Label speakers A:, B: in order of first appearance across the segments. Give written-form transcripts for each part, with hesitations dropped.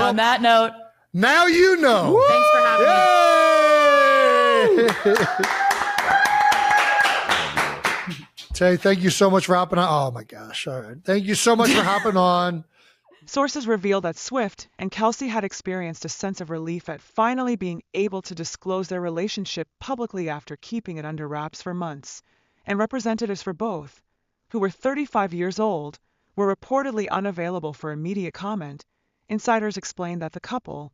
A: And on that note,
B: now you know.
A: Thanks for having
B: me. Tay, thank you so much for hopping on. Oh my gosh. All right. Thank you so much for hopping on.
C: Sources reveal that Swift and Kelce had experienced a sense of relief at finally being able to disclose their relationship publicly after keeping it under wraps for months, and representatives for both, who were 35 years old, were reportedly unavailable for immediate comment. Insiders explained that the couple,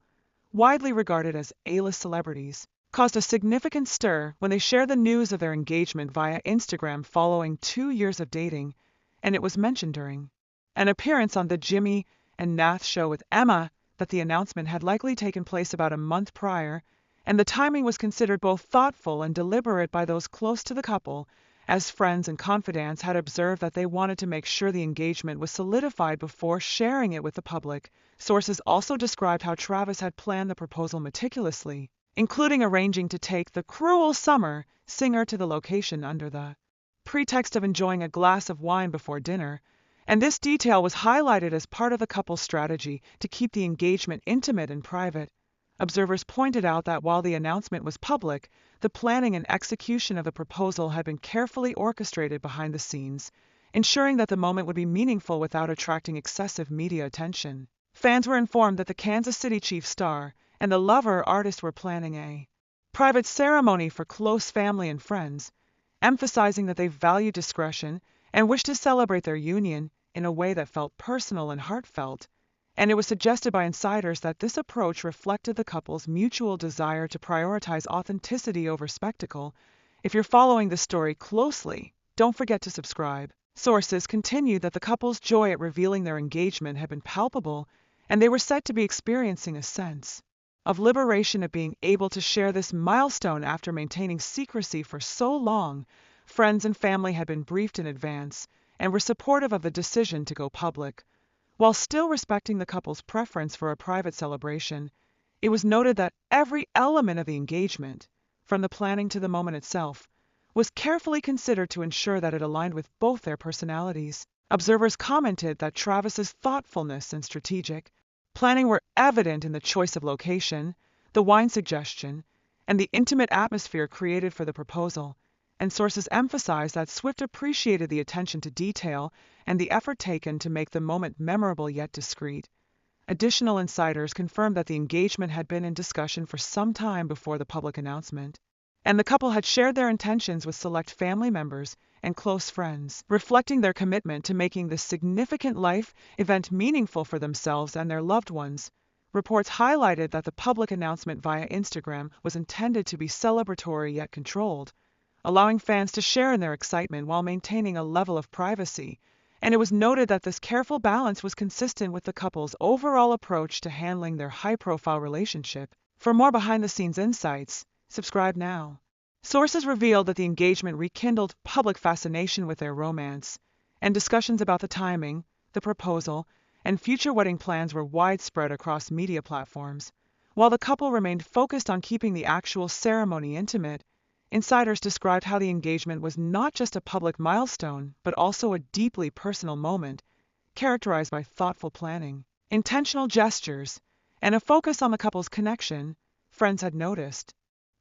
C: widely regarded as A-list celebrities, caused a significant stir when they shared the news of their engagement via Instagram following 2 years of dating, and it was mentioned during an appearance on the Jimmy and Nath show with Emma that the announcement had likely taken place about a month prior, and the timing was considered both thoughtful and deliberate by those close to the couple, as friends and confidants had observed that they wanted to make sure the engagement was solidified before sharing it with the public. Sources also described how Travis had planned the proposal meticulously, including arranging to take the Cruel Summer singer to the location under the pretext of enjoying a glass of wine before dinner, and this detail was highlighted as part of the couple's strategy to keep the engagement intimate and private. Observers pointed out that while the announcement was public, the planning and execution of the proposal had been carefully orchestrated behind the scenes, ensuring that the moment would be meaningful without attracting excessive media attention. Fans were informed that the Kansas City Chiefs star and the Lover artist were planning a private ceremony for close family and friends, emphasizing that they valued discretion and wished to celebrate their union in a way that felt personal and heartfelt, and it was suggested by insiders that this approach reflected the couple's mutual desire to prioritize authenticity over spectacle. If you're following this story closely, don't forget to subscribe. Sources continued that the couple's joy at revealing their engagement had been palpable, and they were said to be experiencing a sense of liberation at being able to share this milestone after maintaining secrecy for so long. Friends and family had been briefed in advance and were supportive of the decision to go public. While still respecting the couple's preference for a private celebration, it was noted that every element of the engagement, from the planning to the moment itself, was carefully considered to ensure that it aligned with both their personalities. Observers commented that Travis's thoughtfulness and strategic planning were evident in the choice of location, the wine suggestion, and the intimate atmosphere created for the proposal, and sources emphasized that Swift appreciated the attention to detail and the effort taken to make the moment memorable yet discreet. Additional insiders confirmed that the engagement had been in discussion for some time before the public announcement, and the couple had shared their intentions with select family members and close friends, reflecting their commitment to making this significant life event meaningful for themselves and their loved ones. Reports highlighted that the public announcement via Instagram was intended to be celebratory yet controlled, allowing fans to share in their excitement while maintaining a level of privacy, and it was noted that this careful balance was consistent with the couple's overall approach to handling their high-profile relationship. For more behind-the-scenes insights, subscribe now. Sources revealed that the engagement rekindled public fascination with their romance, and discussions about the timing, the proposal, and future wedding plans were widespread across media platforms. While the couple remained focused on keeping the actual ceremony intimate, insiders described how the engagement was not just a public milestone, but also a deeply personal moment, characterized by thoughtful planning, intentional gestures, and a focus on the couple's connection. Friends had noticed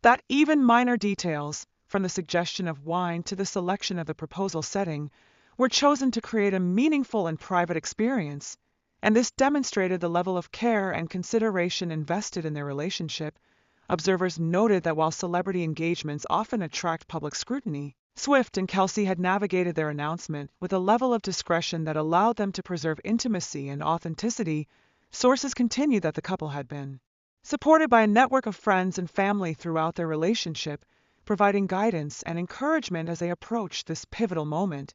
C: that even minor details, from the suggestion of wine to the selection of the proposal setting, were chosen to create a meaningful and private experience, and this demonstrated the level of care and consideration invested in their relationship. Observers noted that while celebrity engagements often attract public scrutiny, Swift and Kelce had navigated their announcement with a level of discretion that allowed them to preserve intimacy and authenticity. Sources continued that the couple had been supported by a network of friends and family throughout their relationship, providing guidance and encouragement as they approached this pivotal moment,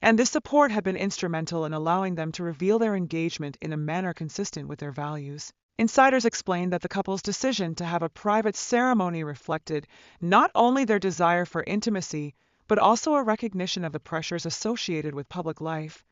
C: and this support had been instrumental in allowing them to reveal their engagement in a manner consistent with their values. Insiders explained that the couple's decision to have a private ceremony reflected not only their desire for intimacy, but also a recognition of the pressures associated with public life,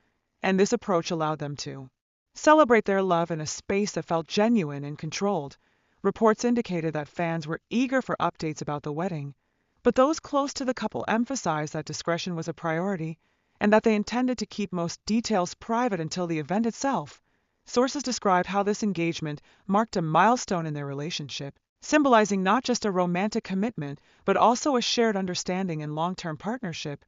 C: and this approach allowed them to celebrate their love in a space that felt genuine and controlled. Reports indicated that fans were eager for updates about the wedding, but those close to the couple emphasized that discretion was a priority and that they intended to keep most details private until the event itself. Sources describe how this engagement marked a milestone in their relationship, symbolizing not just a romantic commitment, but also a shared understanding and long-term partnership.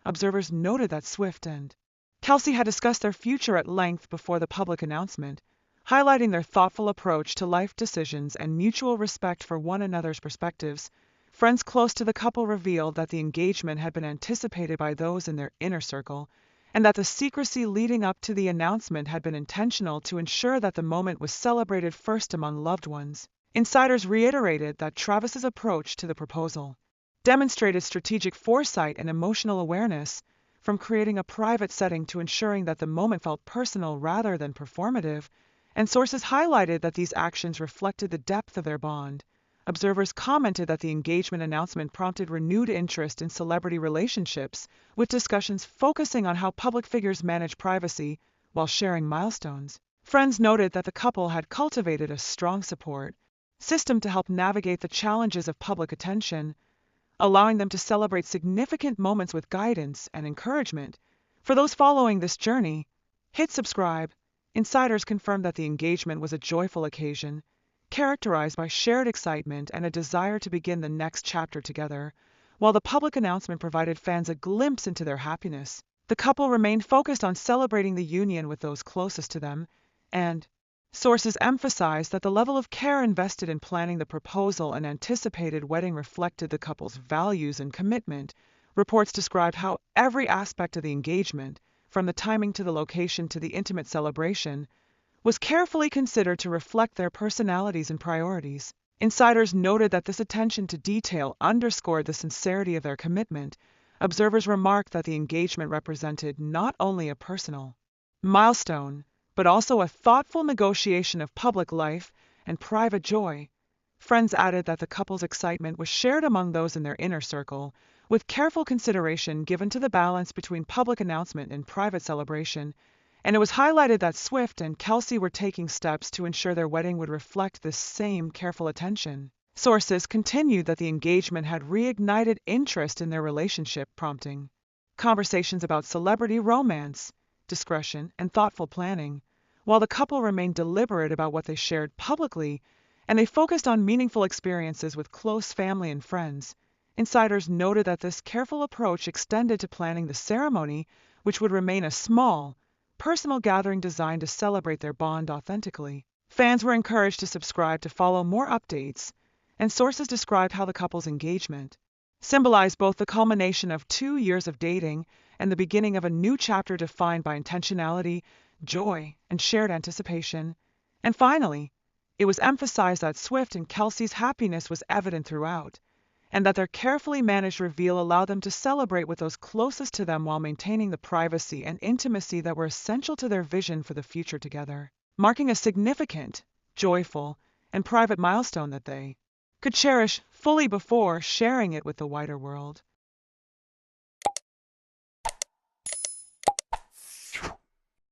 C: Observers noted that Swift and Kelce had discussed their future at length before the public announcement, highlighting their thoughtful approach to life decisions and mutual respect for one another's perspectives. Friends close to the couple revealed that the engagement had been anticipated by those in their inner circle, and that the secrecy leading up to the announcement had been intentional to ensure that the moment was celebrated first among loved ones. Insiders reiterated that Travis's approach to the proposal demonstrated strategic foresight and emotional awareness, from creating a private setting to ensuring that the moment felt personal rather than performative, and sources highlighted that these actions reflected the depth of their bond. Observers commented that the engagement announcement prompted renewed interest in celebrity relationships, with discussions focusing on how public figures manage privacy while sharing milestones. Friends noted that the couple had cultivated a strong support system to help navigate the challenges of public attention, allowing them to celebrate significant moments with guidance and encouragement. For those following this journey, hit subscribe. Insiders confirmed that the engagement was a joyful occasion, characterized by shared excitement and a desire to begin the next chapter together. While the public announcement provided fans a glimpse into their happiness, the couple remained focused on celebrating the union with those closest to them, and sources emphasized that the level of care invested in planning the proposal and anticipated wedding reflected the couple's values and commitment. Reports described how every aspect of the engagement, from the timing to the location to the intimate celebration, was carefully considered to reflect their personalities and priorities. Insiders noted that this attention to detail underscored the sincerity of their commitment. Observers remarked that the engagement represented not only a personal milestone, but also a thoughtful negotiation of public life and private joy. Friends added that the couple's excitement was shared among those in their inner circle, with careful consideration given to the balance between public announcement and private celebration, and it was highlighted that Swift and Kelce were taking steps to ensure their wedding would reflect this same careful attention. Sources continued that the engagement had reignited interest in their relationship, prompting conversations about celebrity romance, discretion, and thoughtful planning. While the couple remained deliberate about what they shared publicly, and they focused on meaningful experiences with close family and friends, insiders noted that this careful approach extended to planning the ceremony, which would remain a small, personal gathering designed to celebrate their bond authentically. Fans were encouraged to subscribe to follow more updates, and sources described how the couple's engagement symbolized both the culmination of 2 years of dating and the beginning of a new chapter defined by intentionality, joy, and shared anticipation. And finally, it was emphasized that Swift and Kelce's happiness was evident throughout, and that their carefully managed reveal allowed them to celebrate with those closest to them while maintaining the privacy and intimacy that were essential to their vision for the future together, marking a significant, joyful, and private milestone that they could cherish fully before sharing it with the wider world.